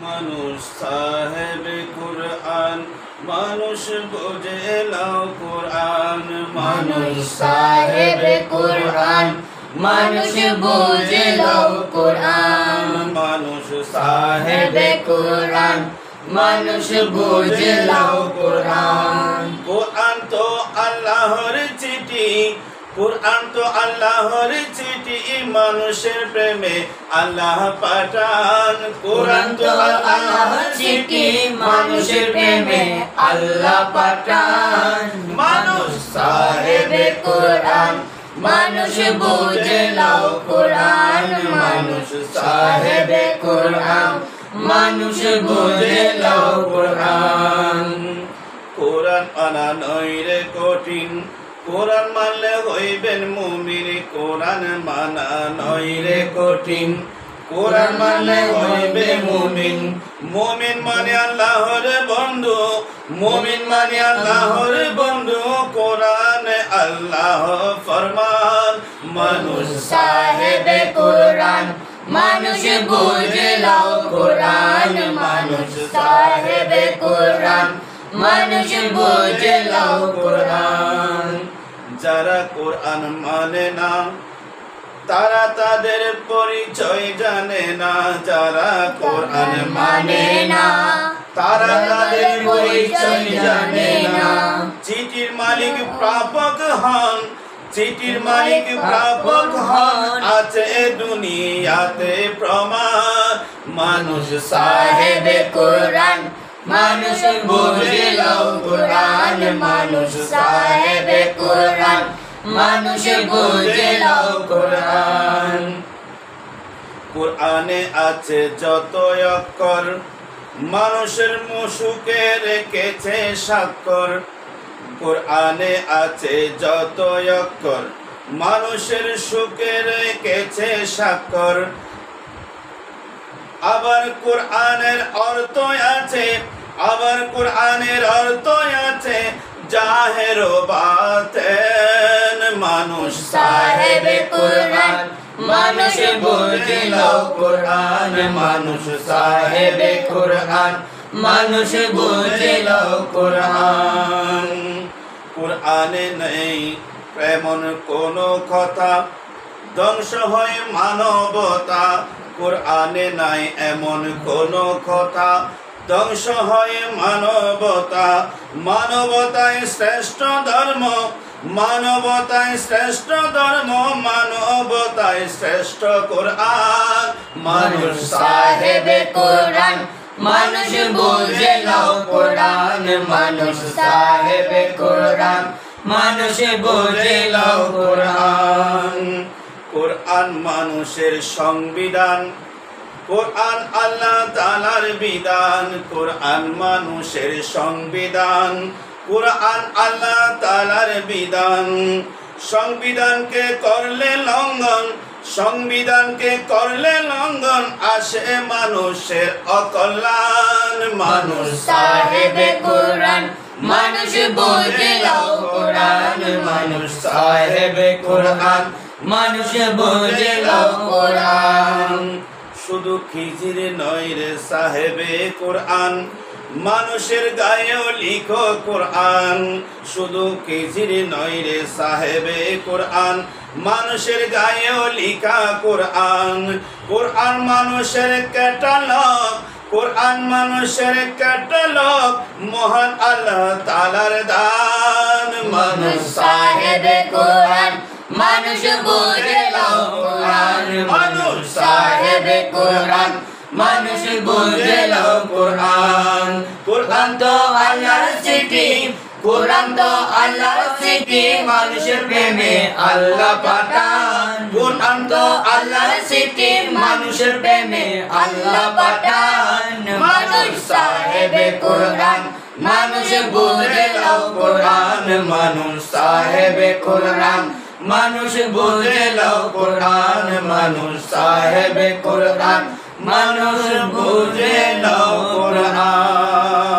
মানুষ সাহেবে কুরআন, মানুষ বুঝে লাও কুরআন। মানুষ সাহেবে কুরআন, মানুষ বুঝে লাও কুরআন। মানুষ সাহেবে কুরআন, মানুষ বুঝে লাও কুরআন। কুরআন তো আল্লাহর চিঠি, কুরআন তো আল্লাহর চিঠি, মানুষের প্রেমে আল্লাহ পাঠান। কুরআন তো আল্লাহর চিঠি, মানুষের প্রেমে আল্লাহ পাঠান। মানুষ সাহেবে কুরআন, মানুষ বুঝে লাও কুরআন। মানুষ সাহেবে কুরআন, মানুষ বুঝে লাও কুরআন। কোরআন আনা নইরে কঠিন, কোরআন মানলে হইবেন মুমিন। কোরআন মানা নইরে কঠিন, কোরআন মানলে হইবে মুমিন। মুমিন মানে আল্লাহর বন্ধু, মুমিন মানে আল্লাহর বন্ধু। কোরআন আল্লাহ ফরমান। মানুষ সাহেবে কুরআন, মানুষ বুঝে লাও কুরআন। মানুষ সাহেবে কুরআন, মানুষ বুঝে লাও কুরআন। যারা কোরআন মানে না, তারা তাদের পরিচয় জানে না। যারা কোরআন মানে না, তারা তাদের পরিচয় জানে না। চিঠির মালিক প্রাপক হন, চিঠির মালিক প্রাপক হন, আছে দুনিয়াতে প্রমাণ। মানুষ সাহেবে কুরআন, মানুষ বুঝে লাও কুরআন। মানুষ সাহেবে কুরআন, মানুষ বুঝে লাও কুরআন। কোরআনে আছে যত অক্ষর, মানুষের মুখে রেখেছে স্বাক্ষর। কোরআনে আছে যত অক্ষর, মানুষের সুখে রেখেছে স্বাক্ষর। আবার কোরআনের অর্থ আছে, আবার কোরআনের অর্থ আছে জাহের ও বাতেন। মানুষ সাহেবে কুরআন, মানুষ বুঝে লাও কুরআন। মানুষ সাহেবে কুরআন, মানুষ বুঝে লাও কুরআন। কোরআনে নেই এমন কোনো কথা, ধ্বংস হয় মানবতা। কোরআনে নাই এমন কোনো কথা, ধ্বংস হয় মানবতা। মানবতাই শ্রেষ্ঠ ধর্ম, মানবতাই শ্রেষ্ঠ ধর্ম, মানবতাই শ্রেষ্ঠ কোরআন। মানুষ সাহেবে কুরআন, মানুষ বুঝে লাও কুরআন। মানুষ সাহেবে কুরআন, মানুষ বুঝে লাও কুরআন। কোরআন মানুষের সংবিধান, কোরআন আল্লাহ তাআলার বিধান। কোরআন মানুষের সংবিধান, কোরআন আল্লাহ তাআলার বিধান। সংবিধানকে করলে লঙ্ঘন, সংবিধানকে করলে লঙ্ঘন, আসে মানুষের অকল্যাণ। মানুষ সাহেবে কুরআন, মানুষ বুঝে লাও কুরআন। মানুষ সাহেবে কুরআন, মানুষ বুঝে লাও কুরআন। শুধু খিজির নয় রে সাহেবে কোরআন, মানুষের গায়েও লিখো কোরআন। শুধু খিজির নয় রে সাহেবে কোরআন, মানুষের গায়েও লিখা কোরআন। কোরআন মানুষের ক্যাটালগ, কোরআন মানুষের ক্যাটালগ, মহান আল্লাহ তাআলার দান। মানুষ সাহেবে কুরআন, মানুষ বুঝে লাও কুরআন। মানুষ সাহেবে কুরআন, মানুষ বুঝে লাও কুরআন। কুরআন তো আল্লাহর চিঠি, কুরআন তো আল্লাহর চিঠি, মানুষের প্রেমে আল্লাহ পাঠান। কুরআন তো আল্লাহর চিঠি, মানুষের প্রেমে আল্লাহ পাঠান। মানুষ সাহেবে কুরআন, মানুষ বুঝে লাও কুরআন। মানুষ সাহেবে কুরআন, মানুষ বুঝে লাও কুরআন। মানুষ সাহেবে কুরআন, মানুষ বুঝে লাও কুরআন।